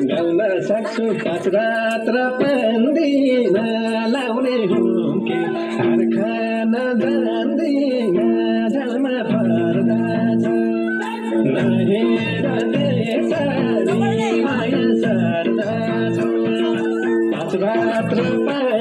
गाउन सक्छु पाँच रात र पाउँदिन लाउने हुँ के हार खान जान्दिन झलमा पर्दा छ नहेर त्यसरी माया सर्दा छ पाँच रात र